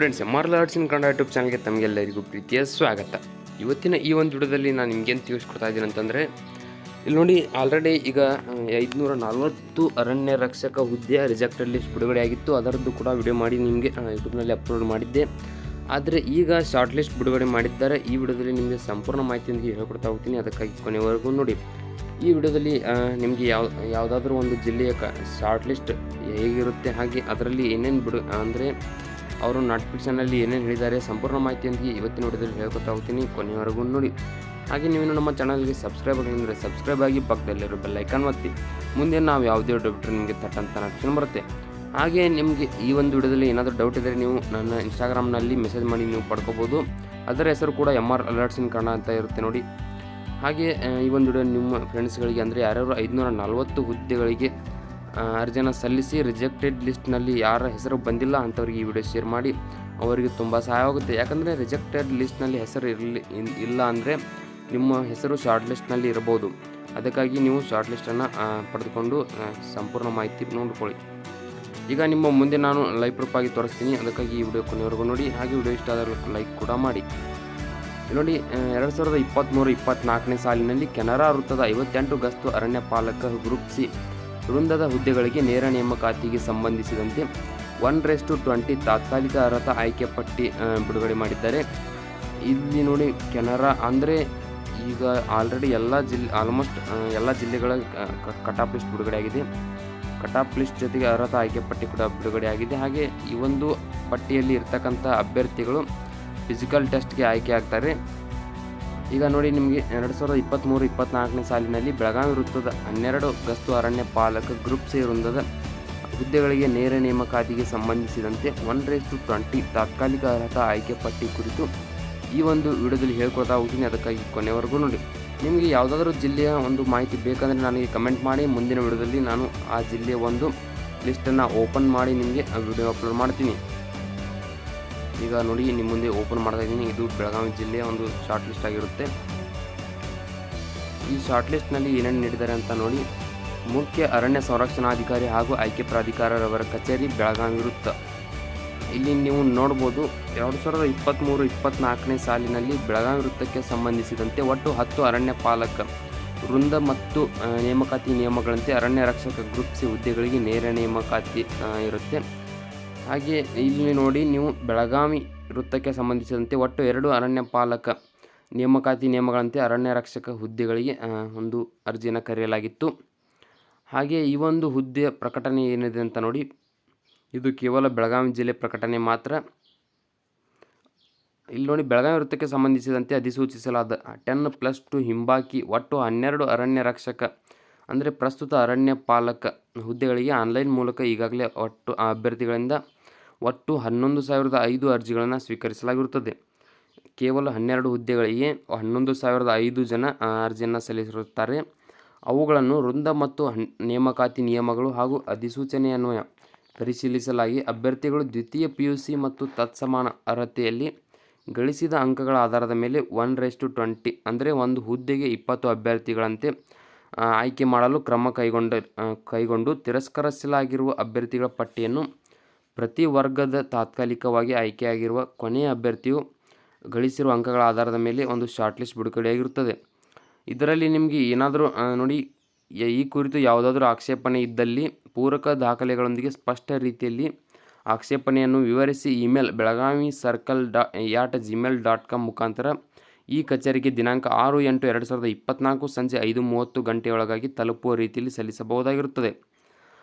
Friends, martial arts ಇನ್ Kannada YouTube ಚಾನಲ್ಗೆ ತಮಗೆಲ್ಲರಿಗೂ ಪ್ರೀತಿಯ ಸ್ವಾಗತ. ಇವತ್ತಿನ ಈ ಒಂದು ವಿಡಿಯೋದಲ್ಲಿ ನಾನು ನಿಮಗೇನು ತಿಳಿಸ್ಕೊಡ್ತಾ ಇದ್ದೀನಿ ಅಂತಂದರೆ, ಇಲ್ಲಿ ನೋಡಿ, ಆಲ್ರೆಡಿ ಈಗ 540 ಅರಣ್ಯ ರಕ್ಷಕ ಹುದ್ದೆಯ ರಿಜೆಕ್ಟೆಡ್ ಲಿಸ್ಟ್ ಬಿಡುಗಡೆ ಆಗಿತ್ತು. ಅದರದ್ದು ಕೂಡ ವಿಡಿಯೋ ಮಾಡಿ ನಿಮಗೆ ಯೂಟ್ಯೂಬ್ನಲ್ಲಿ ಅಪ್ಲೋಡ್ ಮಾಡಿದ್ದೆ. ಆದರೆ ಈಗ ಶಾರ್ಟ್ ಲಿಸ್ಟ್ ಬಿಡುಗಡೆ ಮಾಡಿದ್ದಾರೆ. ಈ ವಿಡಿಯೋದಲ್ಲಿ ನಿಮಗೆ ಸಂಪೂರ್ಣ ಮಾಹಿತಿಯೊಂದಿಗೆ ಹೇಳ್ಕೊಡ್ತಾ ಹೋಗ್ತೀನಿ, ಅದಕ್ಕಾಗಿ ಕೊನೆವರೆಗೂ ನೋಡಿ. ಈ ವಿಡಿಯೋದಲ್ಲಿ ನಿಮಗೆ ಯಾವುದಾದ್ರೂ ಒಂದು ಜಿಲ್ಲೆಯ ಶಾರ್ಟ್ ಲಿಸ್ಟ್ ಹೇಗಿರುತ್ತೆ, ಹಾಗೆ ಅದರಲ್ಲಿ ಏನೇನು ಅಂದರೆ ಅವರು ನೋಟಿಫಿಕೇಷನಲ್ಲಿ ಏನೇನು ಹೇಳಿದ್ದಾರೆ ಸಂಪೂರ್ಣ ಮಾಹಿತಿಯೊಂದಿಗೆ ಇವತ್ತಿನ ವಿಡಿಯೋದಲ್ಲಿ ಹೇಳ್ಕೊತಾ ಹೋಗ್ತೀನಿ, ಕೊನೆಯವರೆಗೂ ನೋಡಿ. ಹಾಗೆ ನೀವು ನಮ್ಮ ಚಾನಲ್ಗೆ ಸಬ್ಸ್ಕ್ರೈಬ್ ಆಗಿಲ್ಲ ಸಬ್ಸ್ಕ್ರೈಬ್ ಆಗಿ ಪಕ್ಕದಲ್ಲಿರೋ ಬೆಲ್ ಐಕಾನ್ ಒತ್ತಿ. ಮುಂದೆ ನಾವು ಯಾವುದೇ ವಿಡಿಯೋ ಬಿಟ್ಟರೆ ನಿಮಗೆ ತಟ್ಟಂತ ನೋಟಿಫಿಕೇಷನ್ ಬರುತ್ತೆ. ಹಾಗೆ ನಿಮಗೆ ಈ ಒಂದು ವಿಡಿಯೋದಲ್ಲಿ ಏನಾದರೂ ಡೌಟ್ ಇದ್ದರೆ ನೀವು ನನ್ನ ಇನ್ಸ್ಟಾಗ್ರಾಮ್ನಲ್ಲಿ ಮೆಸೇಜ್ ಮಾಡಿ ನೀವು ಪಡ್ಕೋಬೋದು. ಅದರ ಹೆಸರು ಕೂಡ MR ಅಲರ್ಟ್ಸ್ ಇನ್ ಕನ್ನಡ ಅಂತ ಇರುತ್ತೆ ನೋಡಿ. ಹಾಗೆ ಈ ಒಂದು ವಿಡಿಯೋ ನಿಮ್ಮ ಫ್ರೆಂಡ್ಸ್ಗಳಿಗೆ, ಅಂದರೆ ಯಾರ್ಯಾರು 540 ಹುದ್ದೆಗಳಿಗೆ ಅರ್ಜಿಯನ್ನು ಸಲ್ಲಿಸಿ ರಿಜೆಕ್ಟೆಡ್ ಲಿಸ್ಟ್ನಲ್ಲಿ ಯಾರ ಹೆಸರು ಬಂದಿಲ್ಲ ಅಂಥವ್ರಿಗೆ ಈ ವಿಡಿಯೋ ಶೇರ್ ಮಾಡಿ, ಅವರಿಗೆ ತುಂಬ ಸಹಾಯವಾಗುತ್ತೆ. ಯಾಕಂದರೆ ರಿಜೆಕ್ಟೆಡ್ ಲಿಸ್ಟ್ನಲ್ಲಿ ಹೆಸರು ಇಲ್ಲ ಅಂದರೆ ನಿಮ್ಮ ಹೆಸರು ಶಾರ್ಟ್ ಲಿಸ್ಟ್ನಲ್ಲಿ ಇರಬಹುದು. ಅದಕ್ಕಾಗಿ ನೀವು ಶಾರ್ಟ್ ಲಿಸ್ಟನ್ನು ಪಡೆದುಕೊಂಡು ಸಂಪೂರ್ಣ ಮಾಹಿತಿ ನೋಡ್ಕೊಳ್ಳಿ. ಈಗ ನಿಮ್ಮ ಮುಂದೆ ನಾನು ಲೈವ್ ಪ್ರೂಫ್ ಆಗಿ ತೋರಿಸ್ತೀನಿ, ಅದಕ್ಕಾಗಿ ಈ ವಿಡಿಯೋ ಕೊನೆವರೆಗೂ ನೋಡಿ. ಹಾಗೆ ವಿಡಿಯೋ ಇಷ್ಟ ಆದರೆ ಲೈಕ್ ಕೂಡ ಮಾಡಿ. ನೋಡಿ, 2023-24ನೇ ಸಾಲಿನಲ್ಲಿ ಕೆನರಾ ವೃತ್ತದ 58 ಗಸ್ತು ಅರಣ್ಯ ಪಾಲಕ ಗ್ರೂಪ್ ಸಿ ವೃಂದದ ಹುದ್ದೆಗಳಿಗೆ ನೇರ ನೇಮಕಾತಿಗೆ ಸಂಬಂಧಿಸಿದಂತೆ 1:20 ತಾತ್ಕಾಲಿಕ ಅರ್ಹತಾ ಆಯ್ಕೆ ಪಟ್ಟಿ ಬಿಡುಗಡೆ ಮಾಡಿದ್ದಾರೆ. ಇಲ್ಲಿ ನೋಡಿ, ಕೆನರಾ ಅಂದರೆ ಈಗ ಆಲ್ರೆಡಿ ಆಲ್ಮೋಸ್ಟ್ ಎಲ್ಲ ಜಿಲ್ಲೆಗಳ ಕಟಾಪ್ ಲಿಸ್ಟ್ ಬಿಡುಗಡೆ ಆಗಿದೆ. ಕಟಾಪ್ ಲಿಸ್ಟ್ ಜೊತೆಗೆ ಅರ್ಹತಾ ಆಯ್ಕೆ ಪಟ್ಟಿ ಕೂಡ ಬಿಡುಗಡೆ ಆಗಿದೆ. ಹಾಗೆ ಈ ಒಂದು ಪಟ್ಟಿಯಲ್ಲಿ ಇರ್ತಕ್ಕಂಥ ಅಭ್ಯರ್ಥಿಗಳು ಫಿಸಿಕಲ್ ಟೆಸ್ಟ್ಗೆ ಆಯ್ಕೆ ಆಗ್ತಾರೆ. ಈಗ ನೋಡಿ, ನಿಮಗೆ 2023-24ನೇ ಸಾಲಿನಲ್ಲಿ ಬೆಳಗಾವಿ ವೃತ್ತದ 12 ಗಸ್ತು ಅರಣ್ಯ ಪಾಲಕ ಗ್ರೂಪ್ ಸಿ ವೃಂದದ ಹುದ್ದೆಗಳಿಗೆ ನೇರ ನೇಮಕಾತಿಗೆ ಸಂಬಂಧಿಸಿದಂತೆ 1:20 ತಾತ್ಕಾಲಿಕ ಅರ್ಹತಾ ಆಯ್ಕೆ ಪಟ್ಟಿ ಕುರಿತು ಈ ಒಂದು ವಿಡಿಯೋದಲ್ಲಿ ಹೇಳ್ಕೊಳ್ತಾ ಹೋಗ್ತೀನಿ, ಅದಕ್ಕಾಗಿ ಕೊನೆವರೆಗೂ ನೋಡಿ. ನಿಮಗೆ ಯಾವುದಾದ್ರೂ ಜಿಲ್ಲೆಯ ಒಂದು ಮಾಹಿತಿ ಬೇಕಂದರೆ ನನಗೆ ಕಮೆಂಟ್ ಮಾಡಿ. ಮುಂದಿನ ವಿಡಿಯೋದಲ್ಲಿ ನಾನು ಆ ಜಿಲ್ಲೆಯ ಒಂದು ಲಿಸ್ಟನ್ನು ಓಪನ್ ಮಾಡಿ ನಿಮಗೆ ಆ ವಿಡಿಯೋ ಅಪ್ಲೋಡ್ ಮಾಡ್ತೀನಿ. ಈಗ ನೋಡಿ, ನಿಮ್ಮ ಮುಂದೆ ಓಪನ್ ಮಾಡ್ತಾ ಇದ್ದೀನಿ. ಇದು ಬೆಳಗಾವಿ ಜಿಲ್ಲೆಯ ಒಂದು ಶಾರ್ಟ್ ಲಿಸ್ಟ್ ಆಗಿರುತ್ತೆ. ಈ ಶಾರ್ಟ್ ಲಿಸ್ಟ್ನಲ್ಲಿ ಏನೇನು ನೀಡಿದ್ದಾರೆ ಅಂತ ನೋಡಿ. ಮುಖ್ಯ ಅರಣ್ಯ ಸಂರಕ್ಷಣಾಧಿಕಾರಿ ಹಾಗೂ ಆಯ್ಕೆ ಪ್ರಾಧಿಕಾರರವರ ಕಚೇರಿ, ಬೆಳಗಾವಿ ವೃತ್ತ. ಇಲ್ಲಿ ನೀವು ನೋಡ್ಬೋದು, 2023-24ನೇ ಸಾಲಿನಲ್ಲಿ ಬೆಳಗಾವಿ ವೃತ್ತಕ್ಕೆ ಸಂಬಂಧಿಸಿದಂತೆ ಒಟ್ಟು 10 ಅರಣ್ಯ ಪಾಲಕ ವೃಂದ ಮತ್ತು ನೇಮಕಾತಿ ನಿಯಮಗಳಂತೆ ಅರಣ್ಯ ರಕ್ಷಕ ಗ್ರೂಪ್ ಸಿ ಹುದ್ದೆಗಳಿಗೆ ನೇರ ನೇಮಕಾತಿ ಇರುತ್ತೆ. ಹಾಗೆ ಇಲ್ಲಿ ನೋಡಿ, ನೀವು ಬೆಳಗಾವಿ ವೃತ್ತಕ್ಕೆ ಸಂಬಂಧಿಸಿದಂತೆ ಒಟ್ಟು 2 ಅರಣ್ಯ ಪಾಲಕ ನೇಮಕಾತಿ ನಿಯಮಗಳಂತೆ ಅರಣ್ಯ ರಕ್ಷಕ ಹುದ್ದೆಗಳಿಗೆ ಒಂದು ಅರ್ಜಿಯನ್ನು ಕರೆಯಲಾಗಿತ್ತು. ಹಾಗೆ ಈ ಒಂದು ಹುದ್ದೆಯ ಪ್ರಕಟಣೆ ಏನಿದೆ ಅಂತ ನೋಡಿ. ಇದು ಕೇವಲ ಬೆಳಗಾವಿ ಜಿಲ್ಲೆ ಪ್ರಕಟಣೆ ಮಾತ್ರ. ಇಲ್ಲಿ ನೋಡಿ, ಬೆಳಗಾವಿ ವೃತ್ತಕ್ಕೆ ಸಂಬಂಧಿಸಿದಂತೆ ಅಧಿಸೂಚಿಸಲಾದ 10+2 ಹಿಂಬಾಕಿ ಒಟ್ಟು 12 ಅರಣ್ಯ ರಕ್ಷಕ ಅಂದರೆ ಪ್ರಸ್ತುತ ಅರಣ್ಯ ಪಾಲಕ ಹುದ್ದೆಗಳಿಗೆ ಆನ್ಲೈನ್ ಮೂಲಕ ಈಗಾಗಲೇ ಒಟ್ಟು ಅಭ್ಯರ್ಥಿಗಳಿಂದ ಒಟ್ಟು 11,005 ಅರ್ಜಿಗಳನ್ನು ಸ್ವೀಕರಿಸಲಾಗಿರುತ್ತದೆ. ಕೇವಲ 12 ಹುದ್ದೆಗಳಿಗೆ 11,005 ಜನ ಅರ್ಜಿಯನ್ನು ಸಲ್ಲಿಸಿರುತ್ತಾರೆ. ಅವುಗಳನ್ನು ವೃಂದ ಮತ್ತು ನೇಮಕಾತಿ ನಿಯಮಗಳು ಹಾಗೂ ಅಧಿಸೂಚನೆಯನ್ವಯ ಪರಿಶೀಲಿಸಲಾಗಿ ಅಭ್ಯರ್ಥಿಗಳು ದ್ವಿತೀಯ PUC ಮತ್ತು ತತ್ಸಮಾನ ಅರ್ಹತೆಯಲ್ಲಿ ಗಳಿಸಿದ ಅಂಕಗಳ ಆಧಾರದ ಮೇಲೆ 1:20 ಅಂದರೆ ಒಂದು ಹುದ್ದೆಗೆ 20 ಅಭ್ಯರ್ಥಿಗಳಂತೆ ಆಯ್ಕೆ ಮಾಡಲು ಕ್ರಮ ಕೈಗೊಂಡು ತಿರಸ್ಕರಿಸಲಾಗಿರುವ ಅಭ್ಯರ್ಥಿಗಳ ಪಟ್ಟಿಯನ್ನು ಪ್ರತಿ ವರ್ಗದ ತಾತ್ಕಾಲಿಕವಾಗಿ ಆಯ್ಕೆಯಾಗಿರುವ ಕೊನೆಯ ಅಭ್ಯರ್ಥಿಯು ಗಳಿಸಿರುವ ಅಂಕಗಳ ಆಧಾರದ ಮೇಲೆ ಒಂದು ಶಾರ್ಟ್ ಲಿಸ್ಟ್ ಬಿಡುಗಡೆಯಾಗಿರುತ್ತದೆ. ಇದರಲ್ಲಿ ನಿಮಗೆ ಏನಾದರೂ ನೋಡಿ, ಈ ಕುರಿತು ಯಾವುದಾದ್ರೂ ಆಕ್ಷೇಪಣೆ ಇದ್ದಲ್ಲಿ ಪೂರಕ ದಾಖಲೆಗಳೊಂದಿಗೆ ಸ್ಪಷ್ಟ ರೀತಿಯಲ್ಲಿ ಆಕ್ಷೇಪಣೆಯನ್ನು ವಿವರಿಸಿ ಇಮೇಲ್ belagavi.circle@gmail.com ಮುಖಾಂತರ ಈ ಕಚೇರಿಗೆ ದಿನಾಂಕ 6/8/2024 ಸಂಜೆ 5:30 ಗಂಟೆಯೊಳಗಾಗಿ ತಲುಪುವ ರೀತಿಯಲ್ಲಿ ಸಲ್ಲಿಸಬಹುದಾಗಿರುತ್ತದೆ.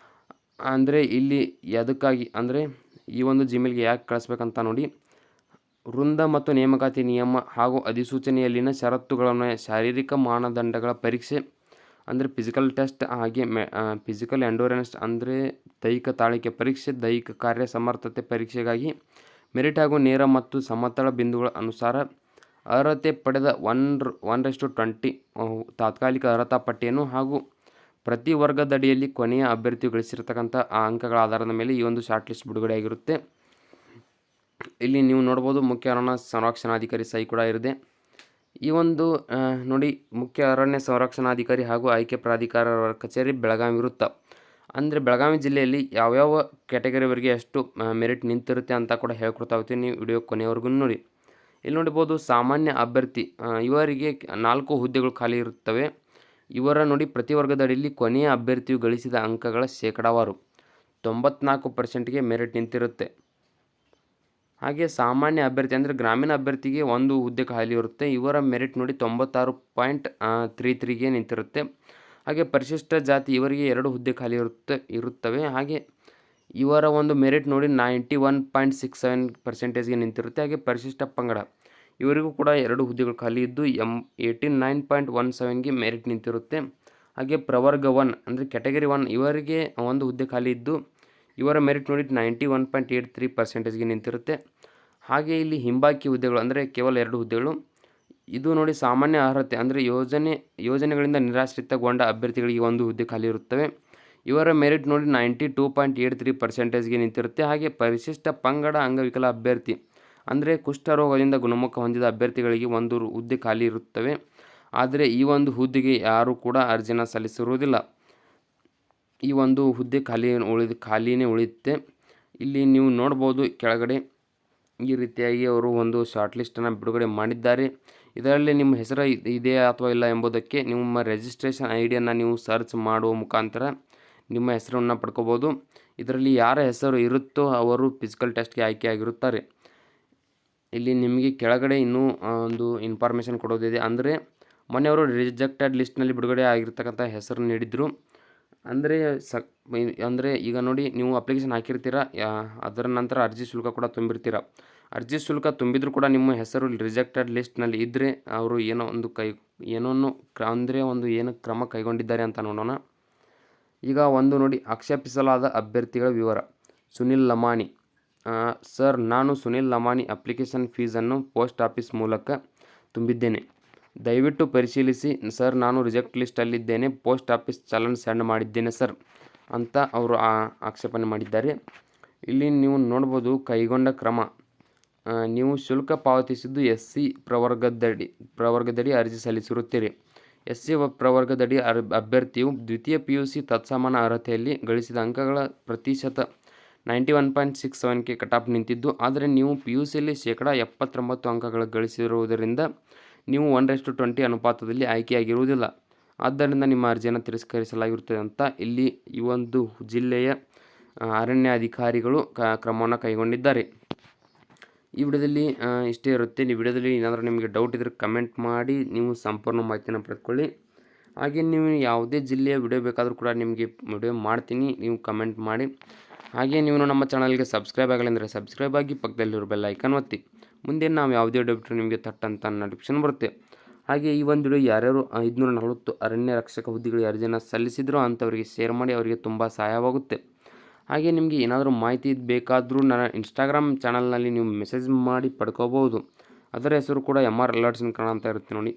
ಅಂದರೆ ಇಲ್ಲಿ ಎದಕ್ಕಾಗಿ ಅಂದರೆ ಈ ಒಂದು ಜಿಮೇಲ್ಗೆ ಯಾಕೆ ಕಳಿಸ್ಬೇಕಂತ ನೋಡಿ. ವೃಂದ ಮತ್ತು ನೇಮಕಾತಿ ನಿಯಮ ಹಾಗೂ ಅಧಿಸೂಚನೆಯಲ್ಲಿನ ಷರತ್ತುಗಳನ್ನು, ಶಾರೀರಿಕ ಮಾನದಂಡಗಳ ಪರೀಕ್ಷೆ ಅಂದರೆ ಫಿಸಿಕಲ್ ಟೆಸ್ಟ್, ಹಾಗೆ ಫಿಸಿಕಲ್ ಎಂಡೋರೆನ್ಸ್ ಅಂದರೆ ದೈಹಿಕ ತಾಳಿಕೆ ಪರೀಕ್ಷೆ, ದೈಹಿಕ ಕಾರ್ಯ ಸಮರ್ಥತೆ ಪರೀಕ್ಷೆಗಾಗಿ ಮೆರಿಟ್ ಹಾಗೂ ನೇರ ಮತ್ತು ಸಮತಳ ಬಿಂದುಗಳ ಅನುಸಾರ ಅರ್ಹತೆ ಪಡೆದ 1:20 ತಾತ್ಕಾಲಿಕ ಅರ್ಹತಾ ಪಟ್ಟಿಯನ್ನು ಹಾಗೂ ಪ್ರತಿ ವರ್ಗದಡಿಯಲ್ಲಿ ಕೊನೆಯ ಅಭ್ಯರ್ಥಿಯು ಗಳಿಸಿರ್ತಕ್ಕಂಥ ಆ ಅಂಕಗಳ ಆಧಾರದ ಮೇಲೆ ಈ ಒಂದು ಶಾರ್ಟ್ ಲಿಸ್ಟ್ ಬಿಡುಗಡೆಯಾಗಿರುತ್ತೆ. ಇಲ್ಲಿ ನೀವು ನೋಡ್ಬೋದು, ಮುಖ್ಯ ಅರಣ್ಯ ಸಂರಕ್ಷಣಾಧಿಕಾರಿ ಸಹಿ ಕೂಡ ಇರಿದೆ. ಈ ಒಂದು ನೋಡಿ, ಮುಖ್ಯ ಅರಣ್ಯ ಸಂರಕ್ಷಣಾಧಿಕಾರಿ ಹಾಗೂ ಆಯ್ಕೆ ಪ್ರಾಧಿಕಾರರ ಕಚೇರಿ, ಬೆಳಗಾವಿ ವೃತ್ತ. ಅಂದರೆ ಬೆಳಗಾವಿ ಜಿಲ್ಲೆಯಲ್ಲಿ ಯಾವ್ಯಾವ ಕ್ಯಾಟಗರಿವರೆಗೆ ಎಷ್ಟು ಮೆರಿಟ್ ನಿಂತಿರುತ್ತೆ ಅಂತ ಕೂಡ ಹೇಳ್ಕೊಡ್ತಾ ಹೋಗ್ತೀನಿ, ನೀವು ವಿಡಿಯೋ ಕೊನೆಯವರೆಗೂ ನೋಡಿ. ಇಲ್ಲಿ ನೋಡಿರ್ಬೋದು ಸಾಮಾನ್ಯ ಅಭ್ಯರ್ಥಿ ಇವರಿಗೆ 4 ಹುದ್ದೆಗಳು ಖಾಲಿ ಇರುತ್ತವೆ. ಇವರ ನೋಡಿ ಪ್ರತಿ ವರ್ಗದ ಅಡಿಯಲ್ಲಿ ಕೊನೆಯ ಅಭ್ಯರ್ಥಿಯು ಗಳಿಸಿದ ಅಂಕಗಳ ಶೇಕಡಾವಾರು 94%ಗೆ ಮೆರಿಟ್ ನಿಂತಿರುತ್ತೆ. ಹಾಗೆ ಸಾಮಾನ್ಯ ಅಭ್ಯರ್ಥಿ ಅಂದರೆ ಗ್ರಾಮೀಣ ಅಭ್ಯರ್ಥಿಗೆ 1 ಹುದ್ದೆ ಖಾಲಿ ಇರುತ್ತೆ. ಇವರ ಮೆರಿಟ್ ನೋಡಿ 96.33ಗೆ ನಿಂತಿರುತ್ತೆ. ಹಾಗೆ ಪರಿಶಿಷ್ಟ ಜಾತಿ ಇವರಿಗೆ 2 ಹುದ್ದೆ ಖಾಲಿ ಇರುತ್ತವೆ. ಹಾಗೆ ಇವರ ಒಂದು ಮೆರಿಟ್ ನೋಡಿ 91.67%ಗೆ ನಿಂತಿರುತ್ತೆ. ಹಾಗೆ ಪರಿಶಿಷ್ಟ ಪಂಗಡ ಇವರಿಗೂ ಕೂಡ 2 ಹುದ್ದೆಗಳು ಖಾಲಿ ಇದ್ದು 89.17ಗೆ ಮೆರಿಟ್ ನಿಂತಿರುತ್ತೆ. ಹಾಗೆ ಪ್ರವರ್ಗ 1 ಅಂದರೆ ಕ್ಯಾಟಗರಿ 1 ಇವರಿಗೆ 1 ಹುದ್ದೆ ಖಾಲಿ ಇದ್ದು ಇವರ ಮೆರಿಟ್ ನೋಡಿ 91.83%ಗೆ ನಿಂತಿರುತ್ತೆ. ಹಾಗೆ ಇಲ್ಲಿ ಹಿಂಬಾಕಿ ಹುದ್ದೆಗಳು ಅಂದರೆ ಕೇವಲ 2 ಹುದ್ದೆಗಳು. ಇದು ನೋಡಿ ಸಾಮಾನ್ಯ ಅರ್ಹತೆ ಅಂದರೆ ಯೋಜನೆಗಳಿಂದ ನಿರಾಶ್ರಿತಗೊಂಡ ಅಭ್ಯರ್ಥಿಗಳಿಗೆ 1 ಹುದ್ದೆ ಖಾಲಿ ಇರುತ್ತವೆ. ಇವರ ಮೆರಿಟ್ ನೋಡಿ 92.83%ಗೆ ನಿಂತಿರುತ್ತೆ. ಹಾಗೆ ಪರಿಶಿಷ್ಟ ಪಂಗಡ ಅಂಗವಿಕಲ ಅಭ್ಯರ್ಥಿ ಅಂದರೆ ಕುಷ್ಠರೋಗದಿಂದ ಗುಣಮುಖ ಹೊಂದಿದ ಅಭ್ಯರ್ಥಿಗಳಿಗೆ 1 ಹುದ್ದೆ ಖಾಲಿ ಇರುತ್ತವೆ. ಆದರೆ ಈ ಒಂದು ಹುದ್ದೆಗೆ ಯಾರೂ ಕೂಡ ಅರ್ಜಿನ ಸಲ್ಲಿಸಿರುವುದಿಲ್ಲ. ಈ ಒಂದು ಹುದ್ದೆ ಖಾಲಿನೇ ಉಳಿಯುತ್ತೆ. ಇಲ್ಲಿ ನೀವು ನೋಡ್ಬೋದು ಕೆಳಗಡೆ ಈ ರೀತಿಯಾಗಿ ಅವರು ಒಂದು ಶಾರ್ಟ್ ಲಿಸ್ಟನ್ನು ಬಿಡುಗಡೆ ಮಾಡಿದ್ದಾರೆ. ಇದರಲ್ಲಿ ನಿಮ್ಮ ಹೆಸರು ಇದೆಯಾ ಅಥವಾ ಇಲ್ಲ ಎಂಬುದಕ್ಕೆ ನಿಮ್ಮ ರಿಜಿಸ್ಟ್ರೇಷನ್ ಐಡಿಯನ್ನು ನೀವು ಸರ್ಚ್ ಮಾಡುವ ಮುಖಾಂತರ ನಿಮ್ಮ ಹೆಸರನ್ನು ಪಡ್ಕೋಬೋದು. ಇದರಲ್ಲಿ ಯಾರ ಹೆಸರು ಇರುತ್ತೋ ಅವರು ಫಿಸಿಕಲ್ ಟೆಸ್ಟ್ಗೆ ಆಯ್ಕೆಯಾಗಿರುತ್ತಾರೆ. ಇಲ್ಲಿ ನಿಮಗೆ ಕೆಳಗಡೆ ಇನ್ನೂ ಒಂದು ಇನ್ಫಾರ್ಮೇಷನ್ ಕೊಡೋದಿದೆ. ಅಂದರೆ ಮೊನ್ನೆ ಅವರು ರಿಜೆಕ್ಟೆಡ್ ಲಿಸ್ಟ್ನಲ್ಲಿ ಬಿಡುಗಡೆ ಆಗಿರ್ತಕ್ಕಂಥ ಹೆಸರು ನೀಡಿದರು. ಅಂದರೆ ಈಗ ನೋಡಿ ನೀವು ಅಪ್ಲಿಕೇಶನ್ ಹಾಕಿರ್ತೀರ, ಅದರ ನಂತರ ಅರ್ಜಿ ಶುಲ್ಕ ಕೂಡ ತುಂಬಿರ್ತೀರ. ಅರ್ಜಿ ಶುಲ್ಕ ತುಂಬಿದರೂ ಕೂಡ ನಿಮ್ಮ ಹೆಸರು ರಿಜೆಕ್ಟೆಡ್ ಲಿಸ್ಟ್ನಲ್ಲಿ ಇದ್ದರೆ ಅವರು ಏನು ಕ್ರಮ ಕೈಗೊಂಡಿದ್ದಾರೆ ಅಂತ ನೋಡೋಣ. ಈಗ ಒಂದು ನೋಡಿ ಆಕ್ಷೇಪಿಸಲಾದ ಅಭ್ಯರ್ಥಿಗಳ ವಿವರ. ಸುನಿಲ್ ಲಮಾಣಿ. ಸರ್, ನಾನು ಸುನಿಲ್ ಲಮಾಣಿ ಅಪ್ಲಿಕೇಶನ್ ಫೀಸನ್ನು ಪೋಸ್ಟ್ ಆಫೀಸ್ ಮೂಲಕ ತುಂಬಿದ್ದೇನೆ. ದಯವಿಟ್ಟು ಪರಿಶೀಲಿಸಿ. ಸರ್, ನಾನು ರಿಜೆಕ್ಟ್ ಲಿಸ್ಟಲ್ಲಿದ್ದೇನೆ. ಪೋಸ್ಟ್ ಆಫೀಸ್ ಚಲನ್ ಸೆಂಡ್ ಮಾಡಿದ್ದೇನೆ ಸರ್ ಅಂತ ಅವರು ಆಕ್ಷೇಪಣೆ ಮಾಡಿದ್ದಾರೆ. ಇಲ್ಲಿ ನೀವು ನೋಡ್ಬೋದು ಕೈಗೊಂಡ ಕ್ರಮ. ನೀವು ಶುಲ್ಕ ಪಾವತಿಸಿದ್ದು SC ಪ್ರವರ್ಗದಡಿ ಅರ್ಜಿ ಸಲ್ಲಿಸಿರುತ್ತೀರಿ. SC ಪ್ರವರ್ಗದಡಿ ಅಭ್ಯರ್ಥಿಯು ದ್ವಿತೀಯ PUC ತತ್ಸಮಾನ ಅರ್ಹತೆಯಲ್ಲಿ ಗಳಿಸಿದ ಅಂಕಗಳ ಪ್ರತಿಶತ 91.67ಕ್ಕೆ ಕಟಾಫ್ ನಿಂತಿದ್ದು, ಆದರೆ ನೀವು PUCಯಲ್ಲಿ 79% ಅಂಕಗಳು ಗಳಿಸಿರುವುದರಿಂದ ನೀವು 1:20 ಅನುಪಾತದಲ್ಲಿ ಆಯ್ಕೆಯಾಗಿರುವುದಿಲ್ಲ. ಆದ್ದರಿಂದ ನಿಮ್ಮ ಅರ್ಜಿಯನ್ನು ತಿರಸ್ಕರಿಸಲಾಗಿರುತ್ತದೆ ಅಂತ ಇಲ್ಲಿ ಈ ಒಂದು ಜಿಲ್ಲೆಯ ಅರಣ್ಯಾಧಿಕಾರಿಗಳು ಕ್ರಮವನ್ನು ಕೈಗೊಂಡಿದ್ದಾರೆ. ಈ ವಿಡಿಯೋದಲ್ಲಿ ಇಷ್ಟೇ ಇರುತ್ತೆ. ಈ ವಿಡಿಯೋದಲ್ಲಿ ಏನಾದರೂ ನಿಮಗೆ ಡೌಟ್ ಇದ್ದರೆ ಕಮೆಂಟ್ ಮಾಡಿ ನೀವು ಸಂಪೂರ್ಣ ಮಾಹಿತಿಯನ್ನು ಪಡೆದುಕೊಳ್ಳಿ. ಹಾಗೆ ನೀವು ಯಾವುದೇ ಜಿಲ್ಲೆಯ ವಿಡಿಯೋ ಬೇಕಾದರೂ ಕೂಡ ನಿಮಗೆ ವಿಡಿಯೋ ಮಾಡ್ತೀನಿ, ನೀವು ಕಮೆಂಟ್ ಮಾಡಿ. ಹಾಗೆ ನೀವು ನಮ್ಮ ಚಾನಲ್ಗೆ ಸಬ್ಸ್ಕ್ರೈಬ್ ಆಗಲಿ ಅಂದರೆ ಸಬ್ಸ್ಕ್ರೈಬ್ ಆಗಿ ಪಕ್ಕದಲ್ಲಿರೋ ಬೆಲ್ ಐಕಾನ್ ಒತ್ತಿ. ಮುಂದೆ ನಾವು ಯಾವುದೇ ವಿಡಿಯೋ ಬಿಟ್ಟರೆ ನಿಮಗೆ ತಟ್ಟಂತ ನೋಟಿಫಿಕೇಶನ್ ಬರುತ್ತೆ. ಹಾಗೆ ಈ ಒಂದು ವಿಡಿಯೋ ಯಾರ್ಯಾರು 540 ಅರಣ್ಯ ರಕ್ಷಕ ಹುದ್ದೆಗಳಿಗೆ ಅರ್ಜಿಯನ್ನು ಸಲ್ಲಿಸಿದ್ರೋ ಅಂಥವರಿಗೆ ಶೇರ್ ಮಾಡಿ, ಅವರಿಗೆ ತುಂಬ ಸಹಾಯವಾಗುತ್ತೆ. ಹಾಗೆ ನಿಮಗೆ ಏನಾದರೂ ಮಾಹಿತಿ ಬೇಕಾದರೂ ನನ್ನ ಇನ್ಸ್ಟಾಗ್ರಾಮ್ ಚಾನಲ್ನಲ್ಲಿ ನೀವು ಮೆಸೇಜ್ ಮಾಡಿ ಪಡ್ಕೋಬೋದು. ಅದರ ಹೆಸರು ಕೂಡ MR ಅಲರ್ಟ್ಸ್ ಕನ್ನಡ ಅಂತ ಇರುತ್ತೆ ನೋಡಿ.